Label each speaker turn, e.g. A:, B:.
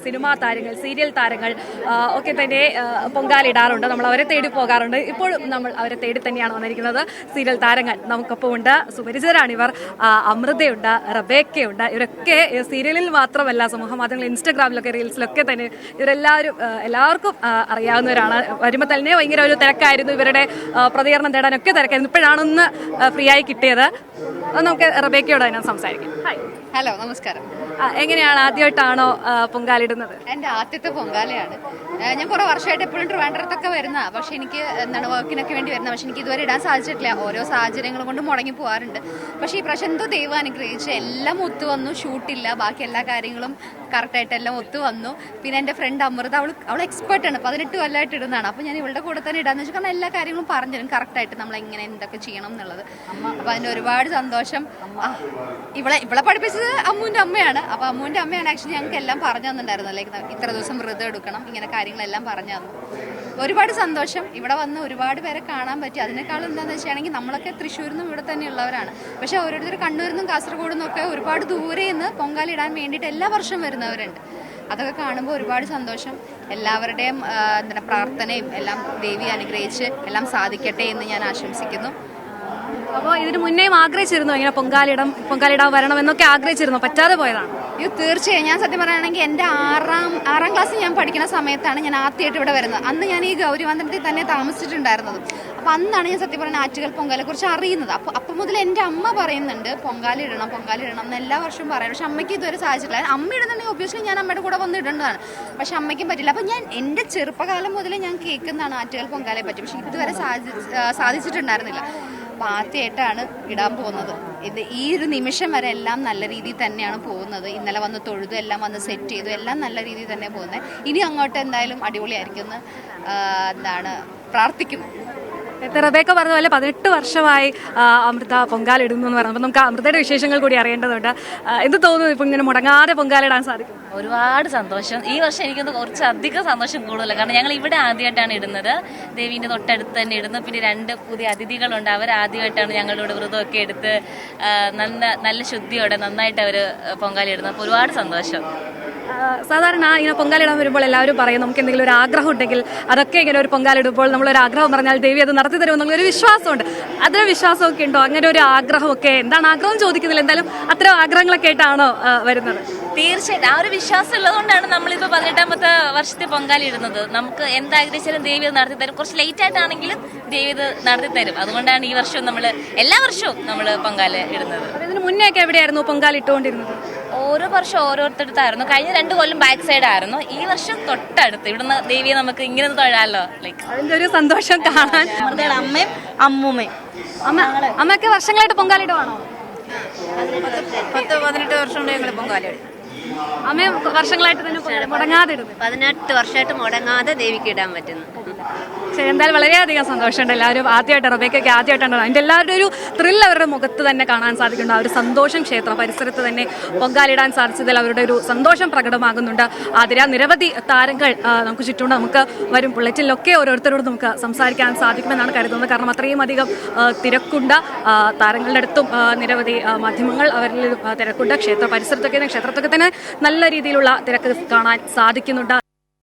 A: Cinema താരങ്ങൾ, serial താരങ്ങൾ ഒക്കെ തന്നെ പൊങ്കാലിടാറുണ്ട്. നമ്മൾ അവരെ തേടി പോകാറുണ്ട്. ഇപ്പോഴും നമ്മൾ അവരെ തേടി തന്നെയാണ് വന്നിരിക്കുന്നത്. സീരിയൽ താരങ്ങൾ നമുക്കൊപ്പം ഉണ്ട്. സുപരിചിതരാണിവർ. അമൃതയുണ്ട്, റബേക്കയുണ്ട്. ഇവരൊക്കെ സീരിയലിൽ മാത്രമല്ല, സമൂഹ മാധ്യമങ്ങളിൽ, ഇൻസ്റ്റഗ്രാമിലൊക്കെ, റീൽസിലൊക്കെ തന്നെ എല്ലാവർക്കും അറിയാവുന്നവരാണ്. വരുമ്പോൾ തന്നെ ഭയങ്കര ഒരു തിരക്കായിരുന്നു. ഇവരുടെ പ്രതികരണം തേടാനൊക്കെ തിരക്കായിരുന്നു. ഇപ്പോഴാണൊന്ന് ഫ്രീ ആയി കിട്ടിയത്. നമുക്ക് റബേക്കയോട് അതിനകത്ത് സംസാരിക്കാം.
B: ഹലോ, നമസ്കാരം.
A: എങ്ങനെയാണ്, ആദ്യമായിട്ടാണോ പൊങ്കാലിടുന്നത്?
B: എൻ്റെ ആദ്യത്തെ പൊങ്കാലയാണ്. ഞാൻ കുറെ വർഷമായിട്ട് എപ്പോഴും ട്രിവാൻഡ്രത്തൊക്കെ വരുന്ന, പക്ഷെ എനിക്ക് വർക്കിനൊക്കെ വേണ്ടി വരുന്ന, പക്ഷെ എനിക്ക് ഇതുവരെ ഇടാൻ സാധിച്ചിട്ടില്ല. ഓരോ സാഹചര്യങ്ങൾ കൊണ്ട് മുടങ്ങി പോകാറുണ്ട്. പക്ഷെ ഈ പ്രാവശ്യം എന്തോ ദൈവം അനുഗ്രഹിച്ച് എല്ലാം ഒത്തു വന്നു. ഷൂട്ടില്ല, ബാക്കി എല്ലാ കാര്യങ്ങളും കറക്റ്റായിട്ട് എല്ലാം ഒത്തു വന്നു. പിന്നെ എൻ്റെ ഫ്രണ്ട് അമൃത, അവൾ എക്സ്പേർട്ടാണ്, 18 കൊല്ലമായിട്ട് ഇടുന്നതാണ്. അപ്പോൾ ഞാൻ ഇവളുടെ കൂടെ തന്നെ ഇടാന്ന് വെച്ചാൽ, കാരണം എല്ലാ കാര്യങ്ങളും പറഞ്ഞു തരും കറക്റ്റായിട്ട് നമ്മൾ എങ്ങനെ എന്തൊക്കെ ചെയ്യണം എന്നുള്ളത്. അപ്പോൾ അതിൻ്റെ ഒരുപാട് സന്തോഷം. ഇവളെ പഠിപ്പിച്ചത് അമ്മുവിൻ്റെ അമ്മയാണ്. അപ്പോൾ അമ്മുവിൻ്റെ അമ്മയാണ് ആക്ച്വലി ഞങ്ങൾക്ക് എല്ലാം പറഞ്ഞു തന്നിട്ടുണ്ടായിരുന്നു. ലൈക്ക് ഇത്ര ദിവസം വ്രതം എടുക്കണം, ഇങ്ങനെ കാര്യങ്ങളെല്ലാം പറഞ്ഞു തന്നു. ഒരുപാട് സന്തോഷം. ഇവിടെ വന്ന് ഒരുപാട് പേരെ കാണാൻ പറ്റി. അതിനേക്കാളും എന്താണെന്ന് വെച്ചാണെങ്കിൽ, നമ്മളൊക്കെ തൃശ്ശൂരിൽ നിന്നും ഇവിടെ തന്നെ ഉള്ളവരാണ്. പക്ഷെ ഓരോരുത്തർ കണ്ണൂരിൽ നിന്നും കാസർഗോഡ് നിന്നൊക്കെ ഒരുപാട് ദൂരെ നിന്ന് പൊങ്കാലിടാൻ വേണ്ടിയിട്ട് എല്ലാ വർഷവും വരുന്നവരുണ്ട്. അതൊക്കെ കാണുമ്പോൾ ഒരുപാട് സന്തോഷം. എല്ലാവരുടെയും പ്രാർത്ഥനയും എല്ലാം ദേവി അനുഗ്രഹിച്ച് എല്ലാം സാധിക്കട്ടെ എന്ന് ഞാൻ ആശംസിക്കുന്നു.
A: അപ്പോൾ ഇതിന് മുന്നേയും ആഗ്രഹിച്ചിരുന്നു ഇങ്ങനെ പൊങ്കാലിടാൻ വരണമെന്നൊക്കെ ആഗ്രഹിച്ചിരുന്നു, പറ്റാതെ പോയതാണ്?
B: ഇത് തീർച്ചയായും. ഞാൻ സത്യം പറയുകയാണെങ്കിൽ എൻ്റെ ആറാം ക്ലാസ്സിൽ ഞാൻ പഠിക്കുന്ന സമയത്താണ് ഞാൻ ആദ്യമായിട്ട് ഇവിടെ വരുന്നത്. അന്ന് ഞാൻ ഈ ഗൗരിവന്ദനത്തിൽ തന്നെ താമസിച്ചിട്ടുണ്ടായിരുന്നത്. അപ്പോൾ അന്നാണ് ഞാൻ സത്യം പറയുന്നത് ആറ്റുകാൽ പൊങ്കാലയെ കുറിച്ച് അറിയുന്നത്. അപ്പോൾ മുതൽ എൻ്റെ അമ്മ പറയുന്നുണ്ട് പൊങ്കാലിടണം എന്ന് എല്ലാ വർഷവും പറയാം. പക്ഷെ അമ്മയ്ക്ക് ഇതുവരെ സാധിച്ചിട്ടില്ല. അമ്മ ഇടുന്നുണ്ടെങ്കിൽ ഒബ്വിയസ്ലി ഞാൻ അമ്മയുടെ കൂടെ വന്ന് ഇടേണ്ടതാണ്. പക്ഷെ അമ്മയ്ക്കും പറ്റില്ല. അപ്പോൾ ഞാൻ എൻ്റെ ചെറുപ്പകാലം മുതൽ ഞാൻ കേൾക്കുന്നതാണ് ആറ്റുകാൽ പൊങ്കാലയെ പറ്റി. പക്ഷെ ഇതുവരെ സാധിച്ചിട്ടുണ്ടായിരുന്നില്ല. അപ്പോൾ ആദ്യമായിട്ടാണ് ഇടാൻ പോകുന്നത്. ഈ ഒരു നിമിഷം വരെ എല്ലാം നല്ല രീതിയിൽ തന്നെയാണ് പോകുന്നത്. ഇന്നലെ വന്ന് തൊഴുതു, എല്ലാം വന്ന് സെറ്റ് ചെയ്തു, എല്ലാം നല്ല രീതിയിൽ തന്നെ പോകുന്നത്. ഇനി അങ്ങോട്ട് എന്തായാലും അടിപൊളിയായിരിക്കും എന്ന് പ്രാർത്ഥിക്കുന്നു.
A: റബേക്ക പറഞ്ഞ പോലെ 18 വർഷമായി അമൃത പൊങ്കാലിടുന്നു എന്ന് പറഞ്ഞു. അപ്പോൾ നമുക്ക് അമൃതയുടെ വിശേഷങ്ങൾ കൂടി അറിയേണ്ടതുണ്ട്. എന്ത് തോന്നുന്നു ഇപ്പം ഇങ്ങനെ മുടങ്ങാതെ പൊങ്കാലിടാൻ സാധിക്കും?
C: ഒരുപാട് സന്തോഷം. ഈ വർഷം എനിക്കൊന്ന് കുറച്ചധികം സന്തോഷം കൂടുതലാണ്. കാരണം ഞങ്ങൾ ഇവിടെ ആദ്യമായിട്ടാണ് ഇടുന്നത്. ദേവീൻ്റെ തൊട്ടടുത്ത് തന്നെ ഇടുന്നു. പിന്നെ 2 പുതിയ അതിഥികളുണ്ട്. അവർ ആദ്യമായിട്ടാണ് ഞങ്ങളുടെ വ്രതമൊക്കെ എടുത്ത് നല്ല ശുദ്ധിയോടെ നന്നായിട്ട് അവർ പൊങ്കാലിടുന്നത്. അപ്പോൾ ഒരുപാട് സന്തോഷം.
A: സാധാരണ ഇങ്ങനെ പൊങ്കാലിടാൻ വരുമ്പോൾ എല്ലാവരും പറയും നമുക്ക് എന്തെങ്കിലും ഒരു ആഗ്രഹം ഉണ്ടെങ്കിൽ അതൊക്കെ ഇങ്ങനെ ഒരു പൊങ്കാലിടുമ്പോൾ നമ്മളൊരു ആഗ്രഹം പറഞ്ഞാൽ ദേവി അത് നടത്തി തരുമെന്നുള്ളൊരു വിശ്വാസമുണ്ട്. അതൊരു വിശ്വാസമൊക്കെ ഉണ്ടോ? അങ്ങനെ ഒരു ആഗ്രഹമൊക്കെ, എന്താണ് ആഗ്രഹം ചോദിക്കുന്നില്ല, എന്തായാലും അത്തരം ആഗ്രഹങ്ങളൊക്കെ ആയിട്ടാണോ വരുന്നത്?
C: തീർച്ചയായിട്ടും ആ ഒരു വിശ്വാസം ഉള്ളതുകൊണ്ടാണ് നമ്മളിപ്പോൾ 18ാമത്തെ വർഷത്തെ പൊങ്കാലിടുന്നത്. നമുക്ക് എന്താഗ്രഹിച്ചാലും ദേവി അത് നടത്തി തരും. കുറച്ച് ലേറ്റ് ആയിട്ടാണെങ്കിലും ദേവി ഇത് നടത്തി തരും. അതുകൊണ്ടാണ് ഈ വർഷവും എല്ലാ വർഷവും നമ്മൾ പൊങ്കാല ഇടുന്നത്.
A: ഇതിന് മുന്നേ ഒക്കെ എവിടെയായിരുന്നു പൊങ്കാലിട്ടുകൊണ്ടിരുന്നത്?
C: ഓരോ വർഷം ഓരോരുത്തടുത്തായിരുന്നു. കഴിഞ്ഞ 2 കൊല്ലം ബാക്ക് സൈഡ് ആയിരുന്നു. ഈ വർഷം തൊട്ടടുത്ത്. ഇവിടുന്ന് ദേവിയെ നമുക്ക് ഇങ്ങനെ തൊഴാലോ. ലൈക്ക്
A: അതിന്റെ ഒരു സന്തോഷം കാണാൻ.
C: അമ്മയും അമ്മൂമ്മയും.
A: അമ്മയൊക്കെ വർഷങ്ങളായിട്ട് പൊങ്കാലിടുവാണോ?
B: 18 വർഷം കൊണ്ട് ഞങ്ങൾ പൊങ്കാലിടും.
A: അമ്മയും വർഷങ്ങളായിട്ട് തന്നെ മുടങ്ങാതെ ഇടുന്നു.
B: 18 വർഷമായിട്ട് മുടങ്ങാതെ ദേവിക്ക് ഇടാൻ പറ്റുന്നു.
A: ശരി, എന്തായാലും വളരെയധികം സന്തോഷമുണ്ട്. എല്ലാവരും ആദ്യമായിട്ട് റബേക്കൊക്കെ ആദ്യമായിട്ടാണ് അതിൻ്റെ എല്ലാവരുടെ ഒരു ത്രില്ല് അവരുടെ മുഖത്ത് തന്നെ കാണാൻ സാധിക്കുന്നുണ്ട്. ആ ഒരു സന്തോഷം ക്ഷേത്ര പരിസരത്ത് തന്നെ പൊങ്കാലിടാൻ സാധിച്ചതിൽ അവരുടെ ഒരു സന്തോഷം പ്രകടമാകുന്നുണ്ട്. നിരവധി താരങ്ങൾ നമുക്ക് ചുറ്റുണ്ട്. നമുക്ക് വരും ബുള്ളറ്റിലൊക്കെ ഓരോരുത്തരോട് നമുക്ക് സംസാരിക്കാൻ സാധിക്കുമെന്നാണ് കരുതുന്നത്. കാരണം അത്രയും അധികം തിരക്കുണ്ട്. താരങ്ങളുടെ അടുത്തും നിരവധി മാധ്യമങ്ങൾ അവരിൽ തിരക്കുണ്ട്. ക്ഷേത്രത്തൊക്കെ തന്നെ നല്ല രീതിയിലുള്ള തിരക്ക് കാണാൻ സാധിക്കുന്നുണ്ട്.